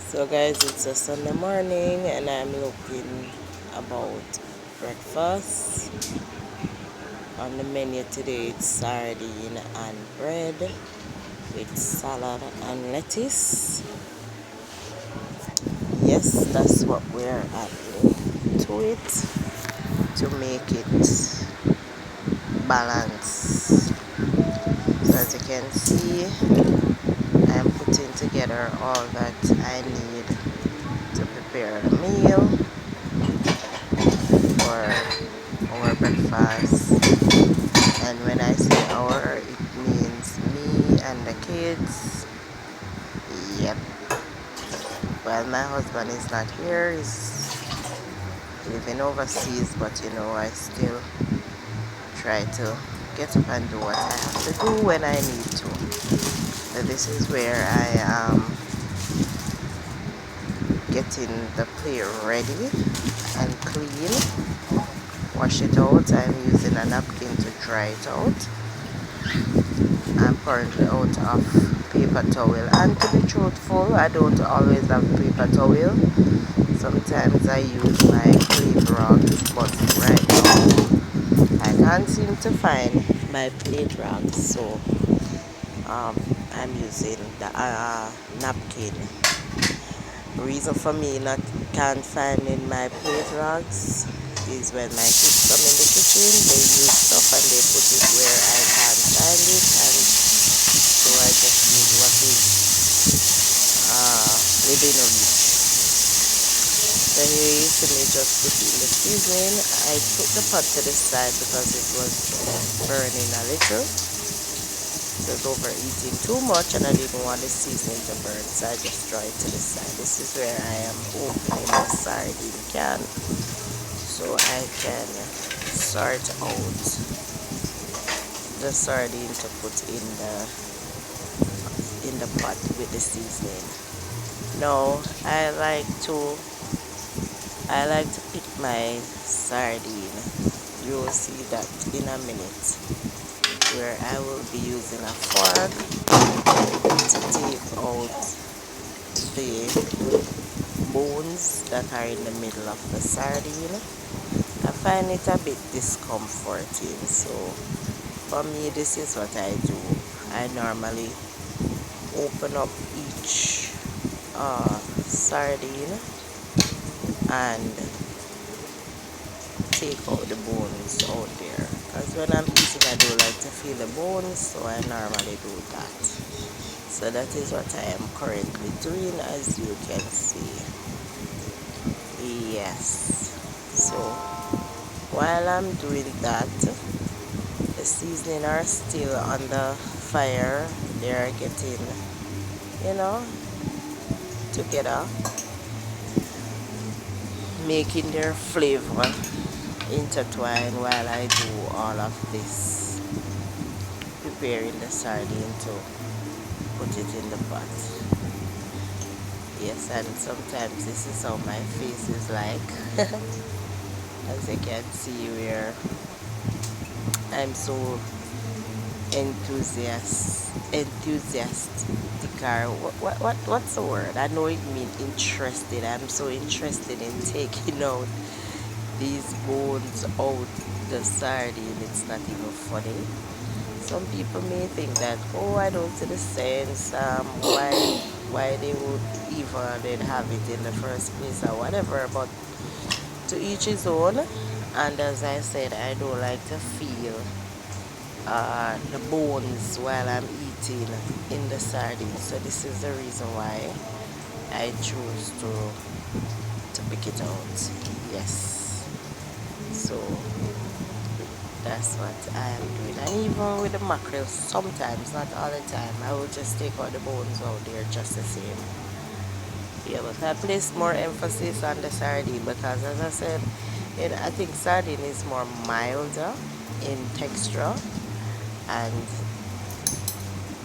So guys, it's a Sunday morning and I'm looking about breakfast. On the menu today it's sardine and bread with salad and lettuce. Yes, that's what we're adding to it to make it balanced. So as you can see, I'm putting together all that I need to prepare a meal for our breakfast. And when I say our, it means me and the kids. Yep. Well, my husband is not here. He's living overseas, but I still try to get up and do what I have to do when I need to. So this is where I am getting the plate ready and clean. Wash it out. I'm using a napkin to dry it out. I'm currently out of paper towel, and to be truthful, I don't always have paper towel. Sometimes I use my plain rags, but right now I can't seem to find my plain rags, so I'm using the napkin. Reason for me not can't finding my plate rags is when my kids come in the kitchen, they use stuff and they put it where I can't find it, and so I just use what is within reach. So here you see me just putting the seasoning. I took the pot to the side because it was burning a little. It was overeating too much and I didn't want the seasoning to burn, so I just draw it to the side. This is where I am opening the sardine can so I can sort out the sardine to put in the pot with the seasoning. Now I like to pick my sardine. You will see that in a minute, where I will be using a fork to take out the bones that are in the middle of the sardine. I find it a bit discomforting, so for me this is what I do. I normally open up each sardine and take out the bones out there, because when I'm eating I do like to feel the bones, so I normally do that. So that is what I am currently doing, as you can see. Yes, so while I'm doing that, the seasoning are still on the fire. They are getting together, making their flavor intertwine while I do all of this, preparing the sardine to put it in the pot. Yes, and sometimes this is how my face is like. As you can see, where I'm so enthusiastic, or what's the word? I know it means interested. I'm so interested in taking out these bones out the sardine. It's not even funny. Some people may think that, oh, I don't see the sense, why they would even have it in the first place or whatever, but to each his own. And as I said, I do like to feel the bones while I'm eating in the sardine, so this is the reason why I choose to pick it out. Yes, so that's what I am doing. And even with the mackerel, sometimes, not all the time, I will just take all the bones out there just the same. Yeah, but I place more emphasis on the sardine because, as I said, I think sardine is more milder in texture, and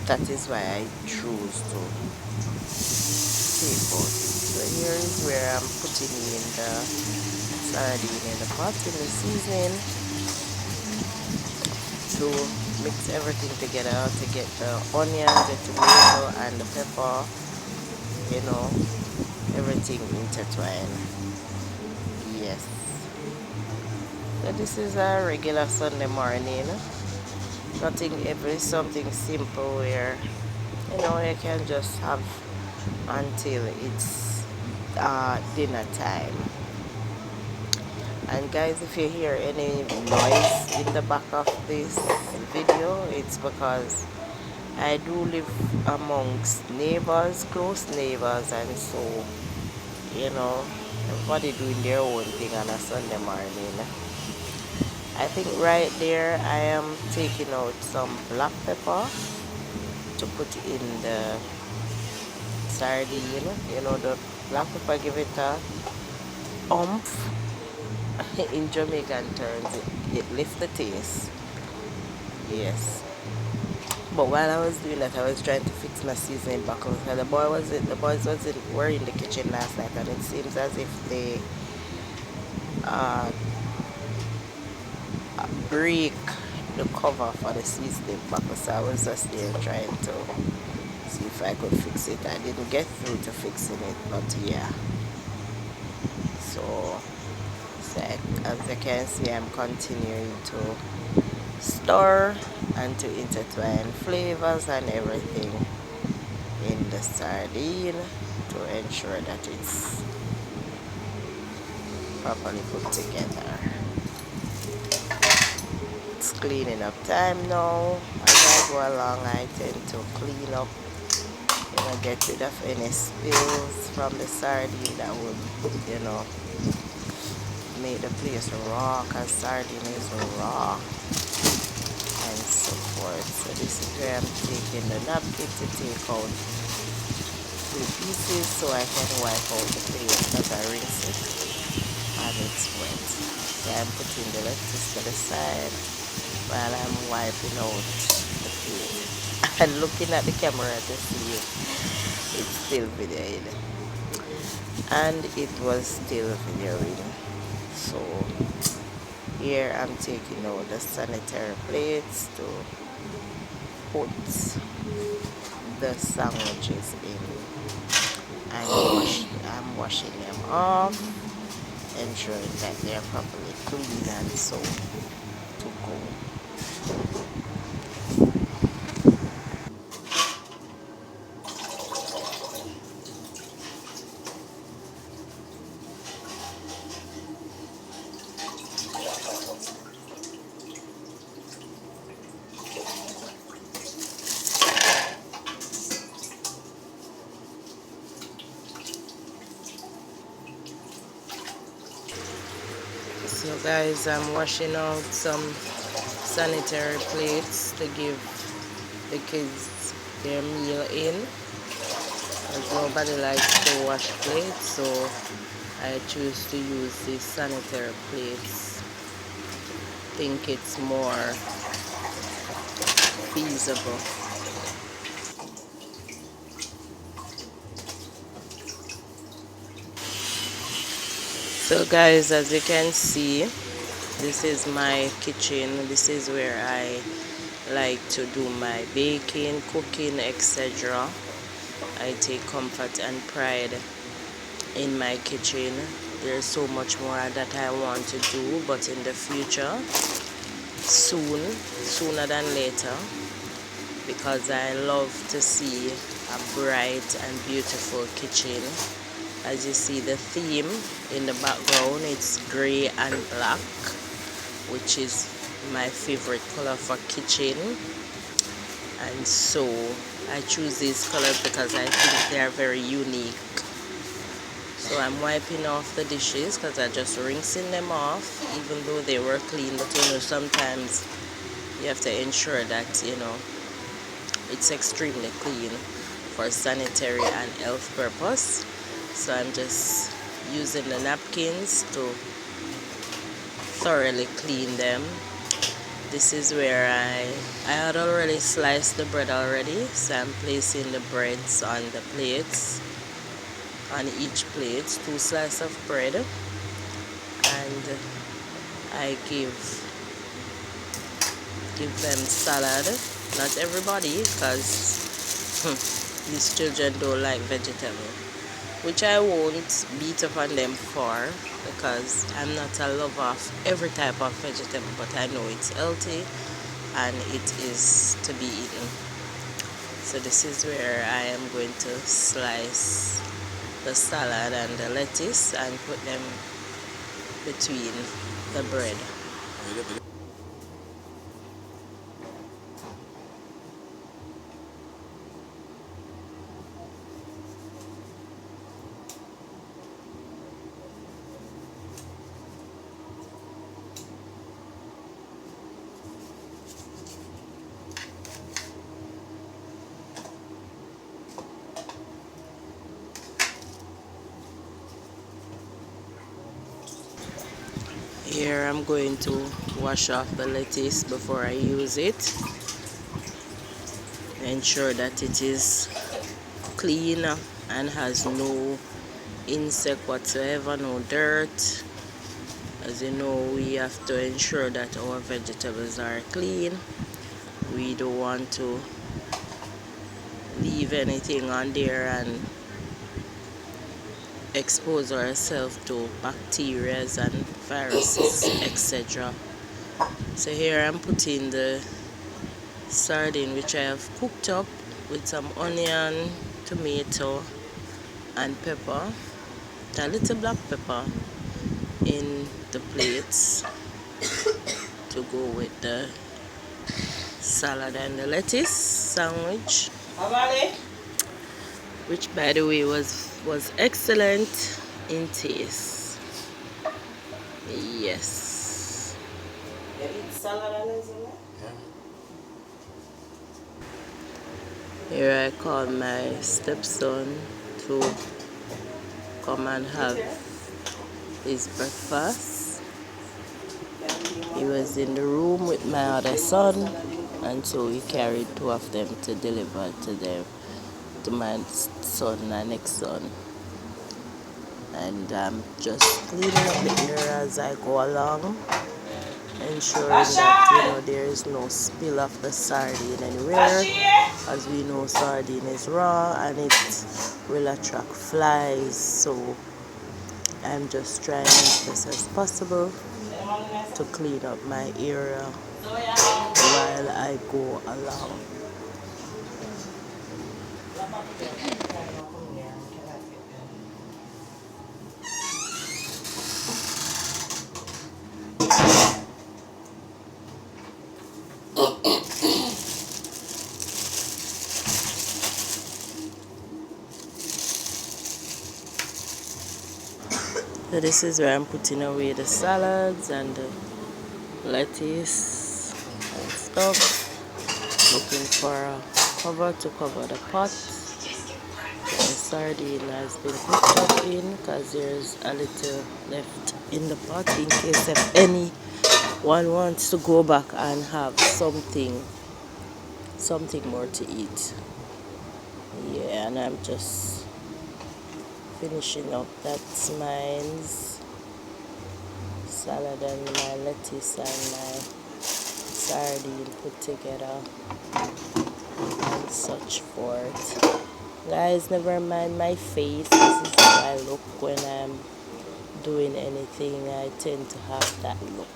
that is why I choose to take out it. So here is where I'm putting in the sardine in the pot in the seasoning to mix everything together to get the onions, the tomato, and the pepper, everything intertwined. Yes. So this is a regular Sunday morning. Nothing heavy, something simple where you can just have until it's dinner time. And guys, if you hear any noise in the back of this video, it's because I do live amongst neighbors, close neighbors, and so everybody doing their own thing on a Sunday morning. I think right there I am taking out some black pepper to put in the sardine. The black pepper give it a oomph. In Jamaican terms, it lifts the taste. Yes. But while I was doing that, I was trying to fix my seasoning buckles. And the boys were in the kitchen last night, and it seems as if they uh, break the cover for the seasoning buckle. So I was just there trying to see if I could fix it. I didn't get through to fixing it, but yeah. So as you can see, I'm continuing to stir and to intertwine flavors and everything in the sardine to ensure that it's properly put together. It's cleaning up time now. As I go along, I tend to clean up, get rid of any spills from the sardine that would, make the place raw, because sardine is raw, and so forth. So this is where I'm taking the napkin to take out 2 pieces so I can wipe out the plate because I rinse it and it's wet. So I'm putting the lettuce to the side while I'm wiping out the plate and looking at the camera to see if it's still videoing. And it was still videoing. So here I'm taking out the sanitary plates to put the sandwiches in, and I'm washing them off, ensuring that they're properly clean and so to go. So guys, I'm washing out some sanitary plates to give the kids their meal in, as nobody likes to wash plates, so I choose to use these sanitary plates. Think it's more feasible. So guys, as you can see, this is my kitchen. This is where I like to do my baking, cooking, etc. I take comfort and pride in my kitchen. There's so much more that I want to do, but in the future, sooner than later, because I love to see a bright and beautiful kitchen. As you see, the theme in the background, it's gray and black, which is my favorite color for kitchen. And so I choose these colors because I think they are very unique. So I'm wiping off the dishes because I just rinsing them off, even though they were clean. But sometimes you have to ensure that it's extremely clean for sanitary and health purpose. So I'm just using the napkins to thoroughly clean them. This is where I had already sliced the bread already, so I'm placing the breads on the plates. On each plate, 2 slices of bread, and I give them salad. Not everybody, because these children don't like vegetable. which I won't beat up on them for, because I'm not a lover of every type of vegetable, but I know it's healthy and it is to be eaten. So this is where I am going to slice the salad and the lettuce and put them between the bread. Here I'm going to wash off the lettuce before I use it. Ensure that it is clean and has no insect whatsoever, no dirt. As you know, we have to ensure that our vegetables are clean. We don't want to leave anything on there and expose ourselves to bacteria and viruses, etc. So here I'm putting the sardine, which I have cooked up with some onion, tomato and pepper, a little black pepper, in the plates to go with the salad and the lettuce sandwich, which by the way was excellent in taste. Yes. Here I call my stepson to come and have his breakfast. He was in the room with my other son, and so we carried two of them to deliver to them, to my son and next son. And I'm just cleaning up the area as I go along, ensuring that there is no spill of the sardine anywhere. As we know, sardine is raw and it will attract flies, so I'm just trying as best as possible to clean up my area while I go along. So this is where I'm putting away the salads and the lettuce and stuff. Looking for a cover to cover the pot. The sardine has been cooked up in, because there's a little left in the pot in case if anyone wants to go back and have something more to eat. Yeah, and I'm just finishing up. That's mine's salad and my lettuce and my sardine put together and such forth. Guys, never mind my face. This is how I look when I'm doing anything. I tend to have that look.